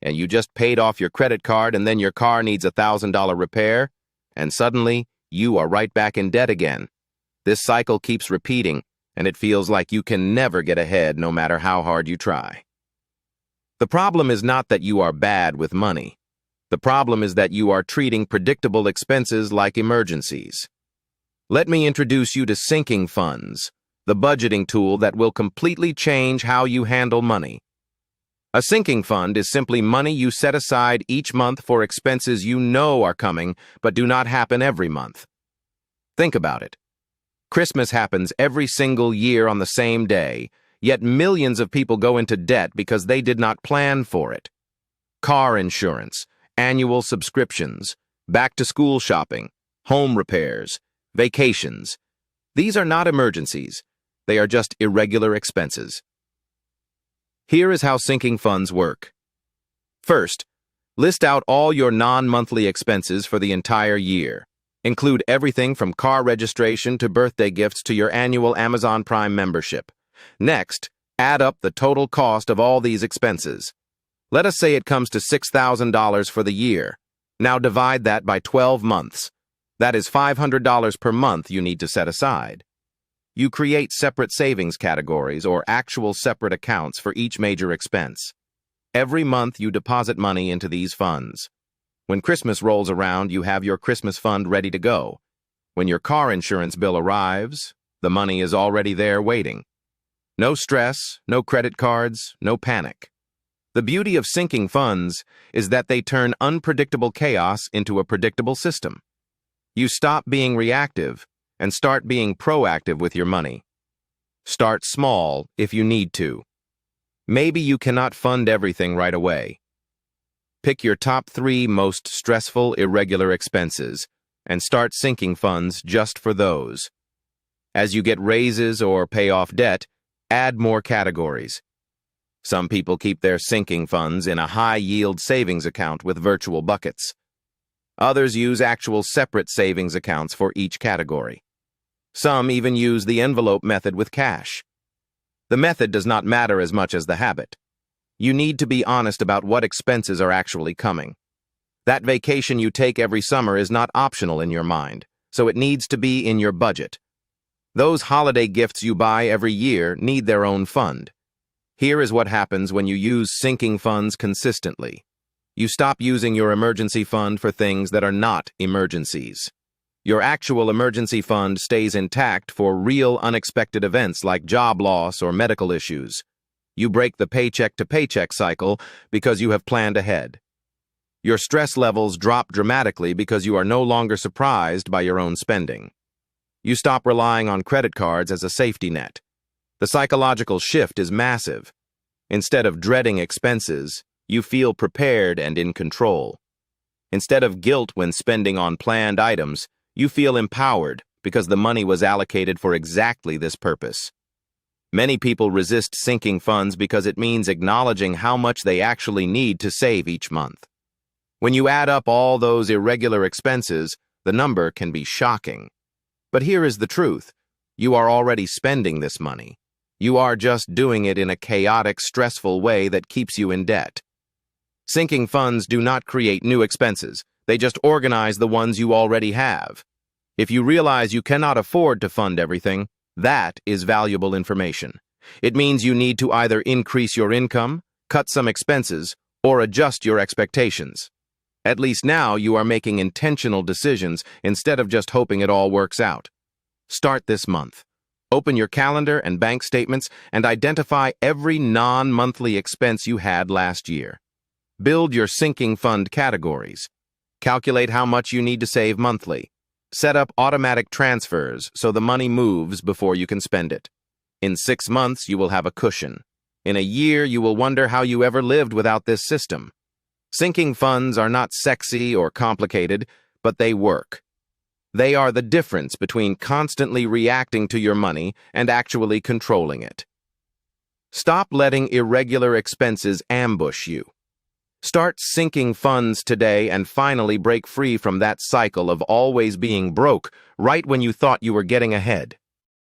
and you just paid off your credit card and then your car needs a $1,000 repair, and suddenly you are right back in debt again. This cycle keeps repeating, and it feels like you can never get ahead no matter how hard you try. The problem is not that you are bad with money. The problem is that you are treating predictable expenses like emergencies. Let me introduce you to sinking funds, the budgeting tool that will completely change how you handle money. A sinking fund is simply money you set aside each month for expenses you know are coming but do not happen every month. Think about it. Christmas happens every single year on the same day, yet millions of people go into debt because they did not plan for it. Car insurance, annual subscriptions, back-to-school shopping, home repairs, vacations. These are not emergencies. They are just irregular expenses. Here is how sinking funds work. First, list out all your non-monthly expenses for the entire year. Include everything from car registration to birthday gifts to your annual Amazon Prime membership. Next, add up the total cost of all these expenses. Let us say it comes to $6,000 for the year. Now divide that by 12 months. That is $500 per month you need to set aside. You create separate savings categories or actual separate accounts for each major expense. Every month you deposit money into these funds. When Christmas rolls around, you have your Christmas fund ready to go. When your car insurance bill arrives, the money is already there waiting. No stress, no credit cards, no panic. The beauty of sinking funds is that they turn unpredictable chaos into a predictable system. You stop being reactive and start being proactive with your money. Start small if you need to. Maybe you cannot fund everything right away. Pick your top 3 most stressful, irregular expenses and start sinking funds just for those. As you get raises or pay off debt, add more categories. Some people keep their sinking funds in a high-yield savings account with virtual buckets. Others use actual separate savings accounts for each category. Some even use the envelope method with cash. The method does not matter as much as the habit. You need to be honest about what expenses are actually coming. That vacation you take every summer is not optional in your mind, so it needs to be in your budget. Those holiday gifts you buy every year need their own fund. Here is what happens when you use sinking funds consistently. You stop using your emergency fund for things that are not emergencies. Your actual emergency fund stays intact for real unexpected events like job loss or medical issues. You break the paycheck-to-paycheck cycle because you have planned ahead. Your stress levels drop dramatically because you are no longer surprised by your own spending. You stop relying on credit cards as a safety net. The psychological shift is massive. Instead of dreading expenses, you feel prepared and in control. Instead of guilt when spending on planned items, you feel empowered because the money was allocated for exactly this purpose. Many people resist sinking funds because it means acknowledging how much they actually need to save each month. When you add up all those irregular expenses, the number can be shocking. But here is the truth. You are already spending this money. You are just doing it in a chaotic, stressful way that keeps you in debt. Sinking funds do not create new expenses. They just organize the ones you already have. If you realize you cannot afford to fund everything, that is valuable information. It means you need to either increase your income, cut some expenses, or adjust your expectations. At least now you are making intentional decisions instead of just hoping it all works out. Start this month. Open your calendar and bank statements and identify every non-monthly expense you had last year. Build your sinking fund categories. Calculate how much you need to save monthly. Set up automatic transfers so the money moves before you can spend it. In 6 months, you will have a cushion. In a year, you will wonder how you ever lived without this system. Sinking funds are not sexy or complicated, but they work. They are the difference between constantly reacting to your money and actually controlling it. Stop letting irregular expenses ambush you. Start sinking funds today and finally break free from that cycle of always being broke right when you thought you were getting ahead.